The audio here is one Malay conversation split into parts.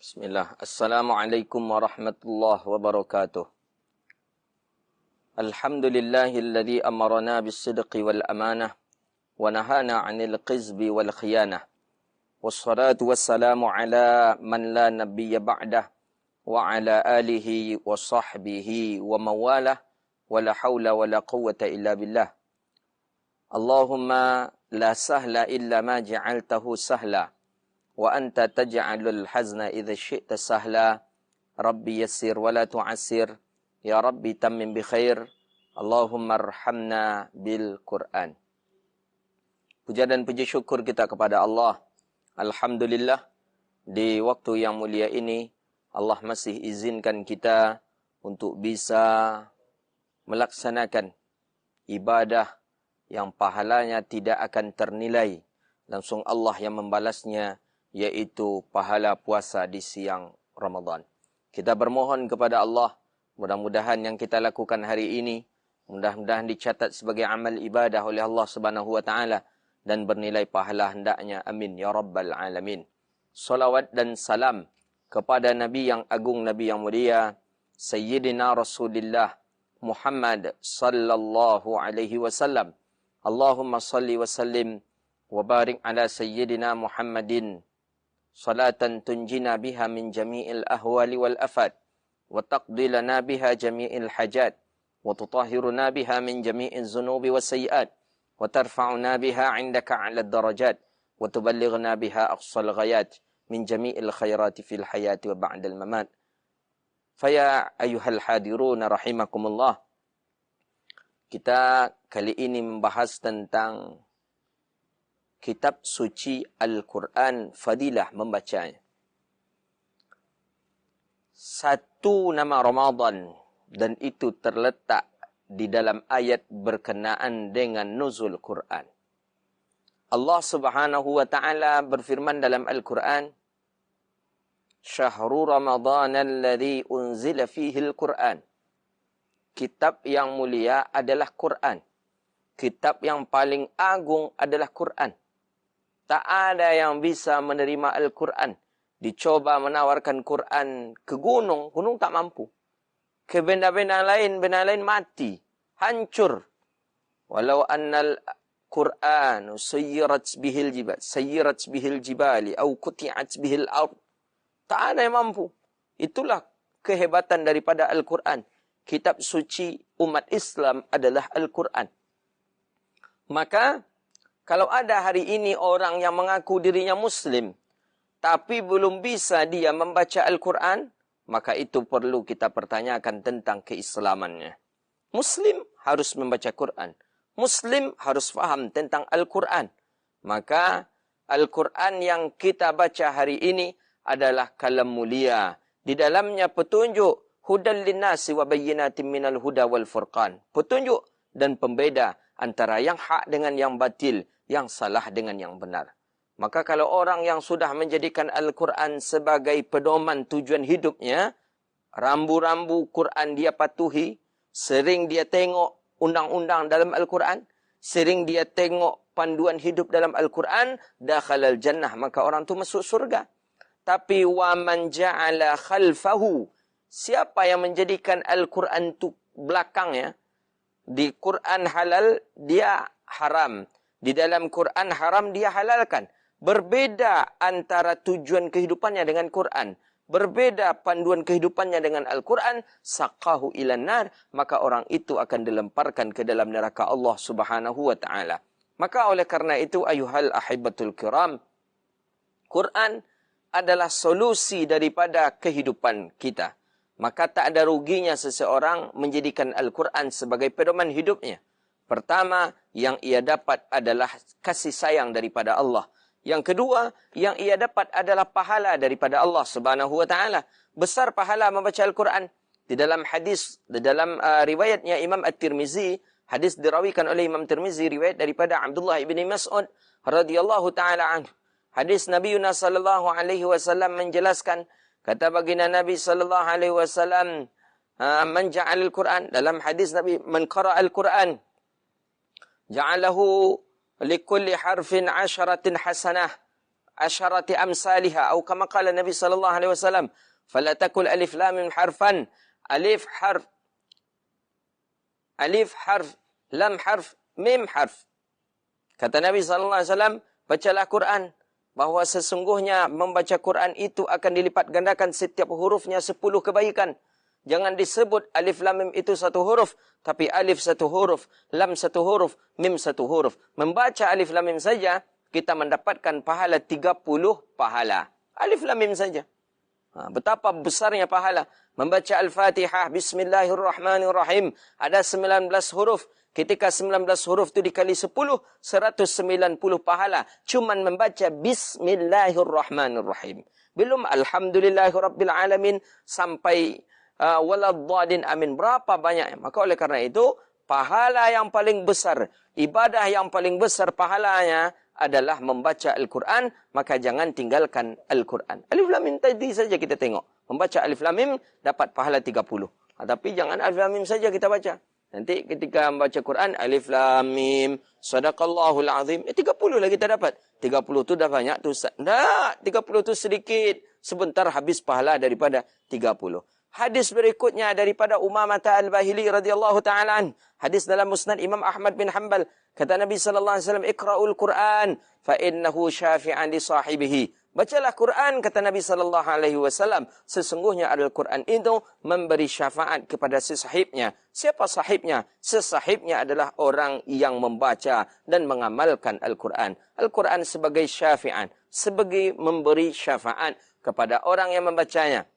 Bismillah. Assalamualaikum warahmatullahi wabarakatuh. Alhamdulillahilladzi amarna bis-sidqi wal amanah wa nahana 'anil qizbi wal khiyanah. Wassalatu wassalamu ala man la nabiyya ba'dah wa ala alihi wa sahbihi wa mawalah wa la hawla wa la quwwata illa billah. Allahumma la sahla illa ma ja'altahu sahla. Wa anta taj'alul hazna idza syi'ta sahla. Rabbi yassir wa la tu'assir. Ya Rabbi tammim bi khair. Allahumma arhamna bil Qur'an. Puja dan puji syukur kita kepada Allah. Alhamdulillah, di waktu yang mulia ini Allah masih izinkan kita untuk bisa melaksanakan ibadah yang pahalanya tidak akan ternilai. Langsung Allah yang membalasnya, yaitu pahala puasa di siang Ramadan. Kita bermohon kepada Allah, mudah-mudahan yang kita lakukan hari ini, mudah-mudahan dicatat sebagai amal ibadah oleh Allah Subhanahu wa taala dan bernilai pahala hendaknya. Amin ya rabbal alamin. Salawat dan salam kepada Nabi yang agung, Nabi yang mulia, Sayyidina Rasulullah Muhammad sallallahu alaihi wasallam. Allahumma salli wa sallim wa barik ala Sayyidina Muhammadin salatan tunjina biha min jami'il ahwali wal afat wa taqdi lana biha jami'il hajat wa tutahhiruna biha min jami'il zunubi was sayiat wa tarfa'una biha 'indaka 'ala darajat wa tuballighna biha aqsal ghayat min jami'il khairati fil hayati wa ba'dal mamat. Faya ayyuhal hadirun rahimakumullah. Kita kali ini membahas tentang kitab suci Al-Quran, fadilah membacanya. Satu nama Ramadan, dan itu terletak di dalam ayat berkenaan dengan nuzul Quran. Allah Subhanahu wa taala berfirman dalam Al-Quran, Syahrul Ramadan alladhi unzila fihi Al-Quran. Kitab yang mulia adalah Quran. Kitab yang paling agung adalah Quran. Tak ada yang bisa menerima Al-Quran. Dicoba menawarkan Quran ke gunung, gunung tak mampu. Ke benda-benda lain mati, hancur. Walau annal Quran sayyirat bihil jibali, au kuti'at bihil ard. Tak ada yang mampu. Itulah kehebatan daripada Al-Quran. Kitab suci umat Islam adalah Al-Quran. Maka, kalau ada hari ini orang yang mengaku dirinya Muslim, tapi belum bisa dia membaca Al-Quran, maka itu perlu kita pertanyakan tentang keislamannya. Muslim harus membaca Quran. Muslim harus faham tentang Al-Quran. Maka, Al-Quran yang kita baca hari ini adalah kalam mulia. Di dalamnya petunjuk, hudal linnasi wa bayyinatin minal huda wal furqan. Petunjuk dan pembeda antara yang hak dengan yang batil, yang salah dengan yang benar. Maka kalau orang yang sudah menjadikan Al-Quran sebagai pedoman tujuan hidupnya, rambu-rambu Quran dia patuhi, sering dia tengok undang-undang dalam Al-Quran, sering dia tengok panduan hidup dalam Al-Quran, dakhalal jannah, maka orang itu masuk surga. Tapi wa man ja'ala khalfahu, siapa yang menjadikan Al-Quran itu belakangnya, di Quran halal, dia haram. Di dalam Quran haram, dia halalkan. Berbeda antara tujuan kehidupannya dengan Quran. Berbeda panduan kehidupannya dengan Al-Quran. Saqahu ilan nar. Maka orang itu akan dilemparkan ke dalam neraka Allah Subhanahu wa ta'ala. Maka oleh karena itu, ayuhal ahibatul kiram, Quran adalah solusi daripada kehidupan kita. Maka tak ada ruginya seseorang menjadikan Al-Quran sebagai pedoman hidupnya. Pertama, yang ia dapat adalah kasih sayang daripada Allah. Yang kedua, yang ia dapat adalah pahala daripada Allah Subhanahu wa taala. Besar pahala membaca Al-Quran. Di dalam hadis, di dalam riwayatnya Imam At-Tirmizi, hadis dirawikan oleh Imam Tirmizi, riwayat daripada Abdullah ibn Mas'ud radhiyallahu taala anhu. Hadis Nabi Yunus sallallahu alaihi wasallam menjelaskan, kata baginda Nabi sallallahu alaihi wasallam, man ja'al al-Quran, dalam hadis Nabi, man qara al-Quran ja'alahu likulli harfin 'asharatin hasanah asharati amsalha atau kama qala Nabi sallallahu alaihi wasallam, fala takul alif lam mim harfan, alif harf, lam harf, mim harf. Kata Nabi sallallahu alaihi wasallam, bacalah Quran, bahawa sesungguhnya membaca Quran itu akan dilipat gandakan setiap hurufnya 10 kebaikan. Jangan disebut alif lam mim itu satu huruf, tapi alif satu huruf, lam satu huruf, mim satu huruf. Membaca alif lam mim saja, kita mendapatkan pahala 30 pahala. Alif lam mim saja. Betapa besarnya pahala. Membaca Al-Fatihah, Bismillahirrahmanirrahim. Ada 19 huruf. Ketika 19 huruf itu dikali 10, 190 pahala. Cuman membaca Bismillahirrahmanirrahim. Belum Alhamdulillahirrabbilalamin sampai waladhdallin amin. Berapa banyaknya? Maka oleh karena itu, pahala yang paling besar, ibadah yang paling besar pahalanya adalah membaca Al-Quran. Maka jangan tinggalkan Al-Quran. Alif Lam Mim tadi saja kita tengok. Membaca Alif Lam Mim dapat pahala 30. Tapi jangan Alif Lam Mim saja kita baca. Nanti ketika membaca Quran, Alif Lam Mim, Sadaqallahul Azim, 30 lah kita dapat. 30 tu dah banyak tu. Tak, 30 tu sedikit. Sebentar habis pahala daripada 30. Hadis berikutnya daripada Umamah Al-Bahili radhiyallahu ta'ala an. Hadis dalam Musnad Imam Ahmad bin Hanbal. Kata Nabi sallallahu alaihi wasallam, "Iqra'ul Qur'an fa innahu syafi'an li sahibihi." Bacalah Quran, kata Nabi sallallahu alaihi wasallam, sesungguhnya Al-Quran itu memberi syafaat kepada sesahibnya. Siapa sahibnya? Sesahibnya adalah orang yang membaca dan mengamalkan Al-Quran. Al-Quran sebagai syafi'an, sebagai memberi syafaat kepada orang yang membacanya.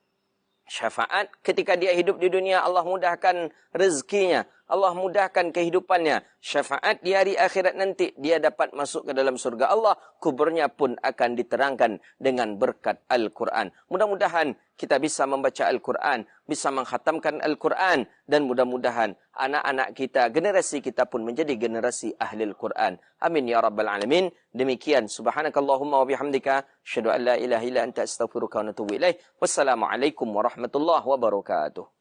Syafaat ketika dia hidup di dunia, Allah mudahkan rezekinya, Allah mudahkan kehidupannya. Syafaat di hari akhirat nanti, dia dapat masuk ke dalam surga Allah, kuburnya pun akan diterangkan dengan berkat Al-Quran. Mudah-mudahan kita bisa membaca Al-Quran, bisa mengkhatamkan Al-Quran, dan mudah-mudahan anak-anak kita, generasi kita pun menjadi generasi ahli Al-Quran. Amin ya rabbal alamin. Demikian, subhanakallahumma wa bihamdika, asyhadu an la ilaha illa anta astaghfiruka wa atubu ilaih. Wassalamualaikum warahmatullahi wabarakatuh.